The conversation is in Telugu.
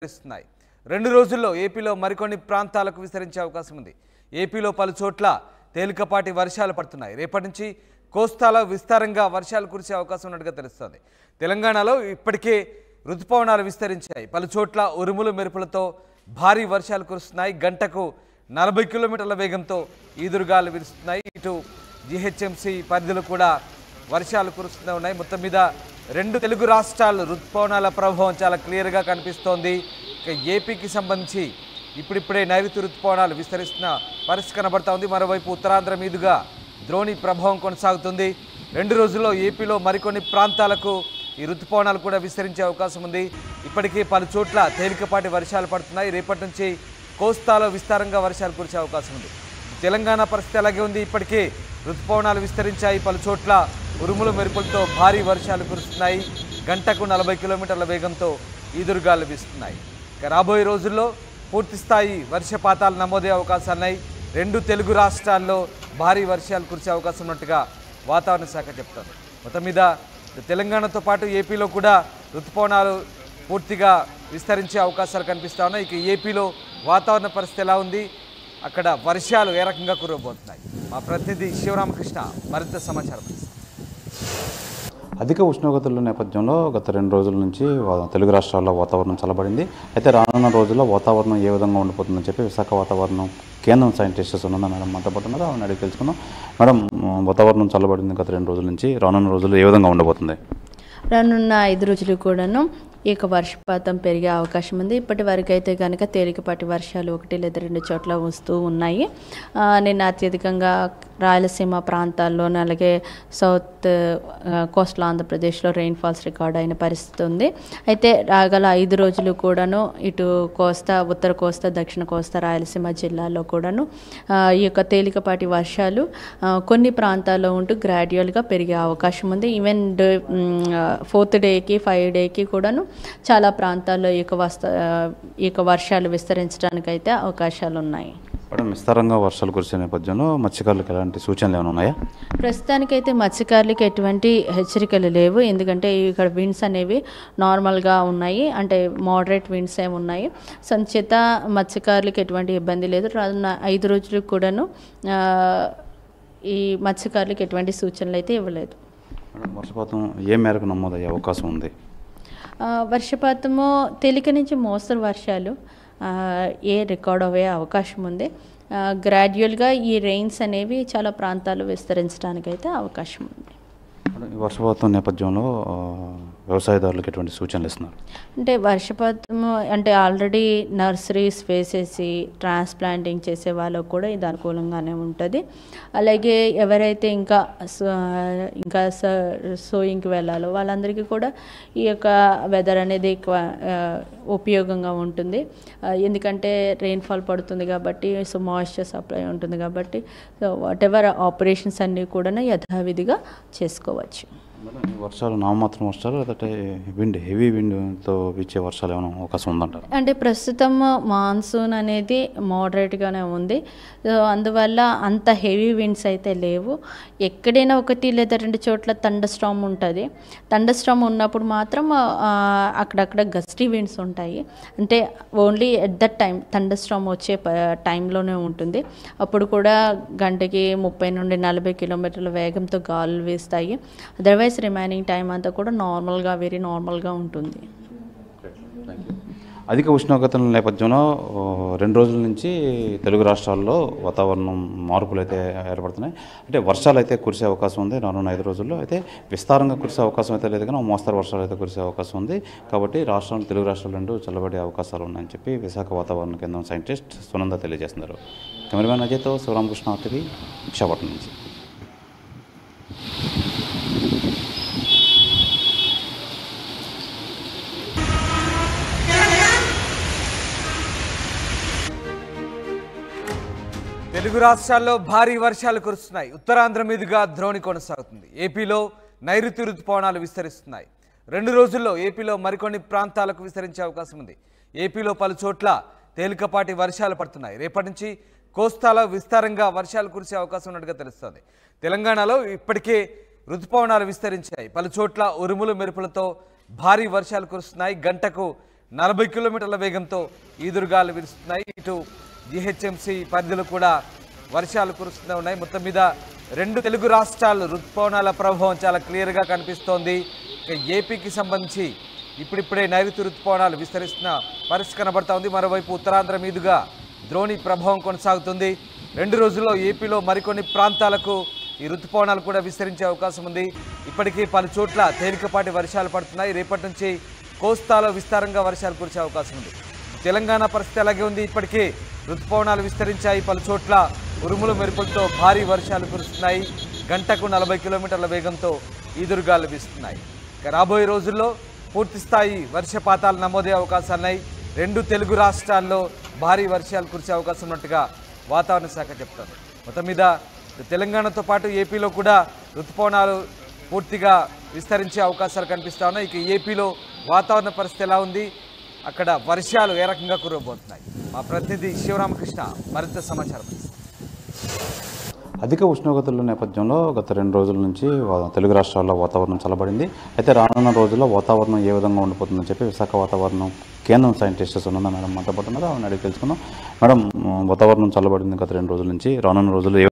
విస్తరిస్తున్నాయి. 2 రోజుల్లో ఏపీలో మరికొన్ని ప్రాంతాలకు విస్తరించే అవకాశం ఉంది. ఏపీలో పలు చోట్ల తేలికపాటి వర్షాలు పడుతున్నాయి. రేపటి నుంచి కోస్తాలో విస్తారంగా వర్షాలు కురిసే అవకాశం ఉన్నట్టుగా తెలుస్తోంది. తెలంగాణలో ఇప్పటికే రుతుపవనాలు విస్తరించాయి. పలు చోట్ల ఉరుములు మెరుపులతో భారీ వర్షాలు కురుస్తున్నాయి. గంటకు 40 కిలోమీటర్ల వేగంతో ఈదురుగాలు వీస్తున్నాయి. ఇటు జీహెచ్ఎంసీ పరిధిలో కూడా వర్షాలు కురుస్తూనే ఉన్నాయి. మొత్తం మీద 2 తెలుగు రాష్ట్రాలు రుతుపవనాల ప్రభావం చాలా క్లియర్గా కనిపిస్తోంది. ఇక ఏపీకి సంబంధించి ఇప్పుడిప్పుడే నైరుతి రుతుపవనాలు విస్తరిస్తున్న పరిస్థితి కనబడతా ఉంది. మరోవైపు ఉత్తరాంధ్ర మీదుగా ద్రోణి ప్రభావం కొనసాగుతుంది. 2 రోజుల్లో ఏపీలో మరికొన్ని ప్రాంతాలకు ఈ రుతుపవనాలు కూడా విస్తరించే అవకాశం ఉంది. ఇప్పటికీ పలు చోట్ల తేలికపాటి వర్షాలు పడుతున్నాయి. రేపటి నుంచి కోస్తాలో విస్తారంగా వర్షాలు కురిసే అవకాశం ఉంది. తెలంగాణ పరిస్థితి అలాగే ఉంది. ఇప్పటికే రుతుపవనాలు విస్తరించాయి. పలు చోట్ల ఉరుములు మెరుపులతో భారీ వర్షాలు కురుస్తున్నాయి. గంటకు 40 కిలోమీటర్ల వేగంతో ఈదురుగాలు వీస్తున్నాయి. ఇక రాబోయే రోజుల్లో పూర్తిస్థాయి వర్షపాతాలు నమోదయ్యే అవకాశాలున్నాయి. 2 తెలుగు రాష్ట్రాల్లో భారీ వర్షాలు కురిసే అవకాశం ఉన్నట్టుగా వాతావరణ శాఖ చెప్తోంది. మొత్తం మీద తెలంగాణతో పాటు ఏపీలో కూడా రుతుపవనాలు పూర్తిగా విస్తరించే అవకాశాలు కనిపిస్తూ ఉన్నాయి. ఇక ఏపీలో వాతావరణ పరిస్థితి ఎలా ఉంది, అక్కడ వర్షాలు ఏ రకంగా కురవబోతున్నాయి, మా ప్రతినిధి శివరామకృష్ణ మరింత సమాచారం. అధిక ఉష్ణోగ్రతల నేపథ్యంలో గత 2 రోజుల నుంచి తెలుగు రాష్ట్రాల్లో వాతావరణం చల్లబడింది. అయితే రానున్న రోజుల్లో వాతావరణం ఏ విధంగా ఉండిపోతుందని చెప్పి విశాఖ వాతావరణం కేంద్రం సైంటిస్ట్స్ ఉన్నదా మేడం మనతో పాటు ఉన్నారు, ఆమెను అడిగి తెలుసుకుందాం. మేడం, వాతావరణం చల్లబడింది గత 2 రోజుల నుంచి, రానున్న రోజుల్లో ఏ విధంగా ఉండబోతుంది? రానున్న 5 రోజులు కూడాను ఇక వర్షపాతం పెరిగే అవకాశం ఉంది. ఇప్పటి వరకు అయితే కనుక తేలికపాటి వర్షాలు 1 లేదా 2 చోట్ల వస్తూ ఉన్నాయి. నిన్న అత్యధికంగా రాయలసీమ ప్రాంతాల్లోనూ అలాగే సౌత్ కోస్టల్ ఆంధ్రప్రదేశ్లో రెయిన్ఫాల్స్ రికార్డ్ అయిన పరిస్థితి ఉంది. అయితే రాగల 5 రోజులు కూడాను ఇటు కోస్తా, ఉత్తర కోస్తా, దక్షిణ కోస్తా, రాయలసీమ జిల్లాల్లో కూడాను ఈ యొక్క తేలికపాటి వర్షాలు కొన్ని ప్రాంతాల్లో ఉంటూ గ్రాడ్యువల్గా పెరిగే అవకాశం ఉంది. ఈవెన్ 4th డేకి 5th డేకి కూడాను చాలా ప్రాంతాల్లో ఈ యొక్క వర్షాలు విస్తరించడానికి అయితే అవకాశాలు ఉన్నాయి. మేడం, విస్తారంగా వర్షాలు కురిసే నేపథ్యంలో మత్స్యకారులకు ఎలాంటి సూచనలు ఏమైనా ఉన్నాయా? ప్రస్తుతానికైతే మత్స్యకారులకు ఎటువంటి హెచ్చరికలు లేవు. ఎందుకంటే ఇక్కడ విండ్స్ అనేవి నార్మల్గా ఉన్నాయి, అంటే మోడరేట్ విండ్స్ ఏమి ఉన్నాయి. సంచేత మత్స్యకారులకు ఎటువంటి ఇబ్బంది లేదు. రానున్న 5 రోజులకు కూడాను ఈ మత్స్యకారులకు ఎటువంటి సూచనలు అయితే ఇవ్వలేదు. వర్షపాతం ఏ మేరకు నమోదయ్యే అవకాశం ఉంది? వర్షపాతము తేలిక నుంచి మోస్తరు వర్షాలు రికార్డ్ అయ్యే అవకాశం ఉంది. గ్రాడ్యువల్గా ఈ రెయిన్స్ అనేవి చాలా ప్రాంతాలు విస్తరించడానికైతే అవకాశం ఉంది. వర్షపాతం నేపథ్యంలో వ్యవసాయదారులకు ఎటువంటి సూచనలు ఇస్తున్నారు? అంటే వర్షపాతము అంటే ఆల్రెడీ నర్సరీస్ వేసేసి ట్రాన్స్ప్లాంటింగ్ చేసే వాళ్ళకు కూడా ఇది అనుకూలంగానే ఉంటుంది. అలాగే ఎవరైతే ఇంకా సోయింగ్కి వెళ్ళాలో వాళ్ళందరికీ కూడా ఈ యొక్క వెదర్ అనేది ఎక్కువ ఉపయోగంగా ఉంటుంది. ఎందుకంటే రెయిన్ఫాల్ పడుతుంది కాబట్టి, సో మాయిశ్చర్ సప్లై ఉంటుంది కాబట్టి, సో వాట్ ఎవర్ ఆపరేషన్స్ అన్నీ కూడా యథావిధిగా చేసుకోవచ్చు. వర్షాలు నామమాత్రం వర్షాలు, లేదంటే హెవీ విండ్తో వీచే వర్షాలు ఏమైనా అవకాశం ఉందంటారు? అంటే ప్రస్తుతం మాన్సూన్ అనేది మోడరేట్గానే ఉంది. అందువల్ల అంత హెవీ విండ్స్ అయితే లేవు. ఎక్కడైనా 1 లేదా 2 చోట్ల థండర్ స్టార్మ్ ఉంటుంది. థండర్ స్టార్మ్ ఉన్నప్పుడు మాత్రం అక్కడక్కడ గస్టీ విండ్స్ ఉంటాయి. అంటే only at that time thunder Storm వచ్చే టైంలోనే ఉంటుంది. అప్పుడు కూడా గంటకి 30 నుండి 40 కిలోమీటర్ల వేగంతో గాలులు వీస్తాయి. అదర్వైజ్ రిమైనింగ్ టైం అంతా కూడా నార్మల్గా, వెరీ నార్మల్గా ఉంటుంది. అధిక ఉష్ణోగ్రతల నేపథ్యంలో 2 రోజుల నుంచి తెలుగు రాష్ట్రాల్లో వాతావరణం మార్పులు అయితే ఏర్పడుతున్నాయి. అంటే వర్షాలు అయితే కురిసే అవకాశం ఉంది రానున్న 5 రోజుల్లో. అయితే విస్తారంగా కురిసే అవకాశం అయితే లేదు, కానీ మోస్తరు వర్షాలు అయితే కురిసే అవకాశం ఉంది. కాబట్టి తెలుగు రాష్ట్రాలు 2 చల్లబడే అవకాశాలు ఉన్నాయని చెప్పి విశాఖ వాతావరణ కేంద్రం సైంటిస్ట్ సునంద తెలియజేస్తున్నారు. కెమెరామెన్ అజయ్తో శివరామకృష్ణ, టీవీ, విశాఖపట్నం నుంచి. తెలుగు రాష్ట్రాల్లో భారీ వర్షాలు కురుస్తున్నాయి. ఉత్తరాంధ్ర మీదుగా ద్రోణి కొనసాగుతుంది. ఏపీలో నైరుతి రుతుపవనాలు విస్తరిస్తున్నాయి. 2 రోజుల్లో ఏపీలో మరికొన్ని ప్రాంతాలకు విస్తరించే అవకాశం ఉంది. ఏపీలో పలు చోట్ల తేలికపాటి వర్షాలు పడుతున్నాయి. రేపటి నుంచి కోస్తాలో విస్తారంగా వర్షాలు కురిసే అవకాశం ఉన్నట్టుగా తెలుస్తోంది. తెలంగాణలో ఇప్పటికే రుతుపవనాలు విస్తరించాయి. పలు చోట్ల ఉరుములు మెరుపులతో భారీ వర్షాలు కురుస్తున్నాయి. గంటకు 40 కిలోమీటర్ల వేగంతో ఈదురుగాలు వీరుస్తున్నాయి. ఇటు జిహెచ్ఎంసీ పరిధిలో కూడా వర్షాలు కురుస్తూనే ఉన్నాయి. మొత్తం మీద 2 తెలుగు రాష్ట్రాలు రుతుపవనాల ప్రభావం చాలా క్లియర్గా కనిపిస్తోంది. ఇక ఏపీకి సంబంధించి ఇప్పుడిప్పుడే నైరుతి రుతుపవనాలు విస్తరిస్తున్న పరిస్థితి కనబడతా ఉంది. మరోవైపు ఉత్తరాంధ్ర మీదుగా ద్రోణి ప్రభావం కొనసాగుతుంది. 2 రోజుల్లో ఏపీలో మరికొన్ని ప్రాంతాలకు ఈ రుతుపవనాలు కూడా విస్తరించే అవకాశం ఉంది. ఇప్పటికీ పలు చోట్ల తేలికపాటి వర్షాలు పడుతున్నాయి. రేపటి నుంచి కోస్తాలో విస్తారంగా వర్షాలు కురిసే అవకాశం ఉంది. తెలంగాణ పరిస్థితి అలాగే ఉంది. ఇప్పటికీ రుతుపవనాలు విస్తరించాయి. పలు చోట్ల ఉరుములు మెరుపులతో భారీ వర్షాలు కురుస్తున్నాయి. గంటకు 40 కిలోమీటర్ల వేగంతో ఈదురుగాలు వీస్తున్నాయి. ఇక రాబోయే రోజుల్లో పూర్తిస్థాయి వర్షపాతాలు నమోదయ్యే అవకాశాలున్నాయి. 2 తెలుగు రాష్ట్రాల్లో భారీ వర్షాలు కురిసే అవకాశం ఉన్నట్టుగా వాతావరణ శాఖ చెప్తోంది. మొత్తం మీద తెలంగాణతో పాటు ఏపీలో కూడా రుతుపవనాలు పూర్తిగా విస్తరించే అవకాశాలు కనిపిస్తూ ఉన్నాయి. ఇక ఏపీలో వాతావరణ పరిస్థితి ఎలా ఉంది, అక్కడ వర్షాలు ఏ రకంగా కురవబోతున్నాయి, మా ప్రతినిధి శివరామకృష్ణ మరింత సమాచారం. అధిక ఉష్ణోగ్రతల నేపథ్యంలో గత 2 రోజుల నుంచి తెలుగు రాష్ట్రాల్లో వాతావరణం చల్లబడింది. అయితే రానున్న రోజుల్లో వాతావరణం ఏ విధంగా ఉండిపోతుందని చెప్పి విశాఖ వాతావరణం కేంద్రం సైంటిస్ట్స్ ఉన్నదా మేడం మాట్లాడుతున్నారు. ఆమెను అడిగి తెలుసుకుందాం. మేడం, వాతావరణం చల్లబడింది గత 2 రోజుల నుంచి. రానున్న రోజుల్లో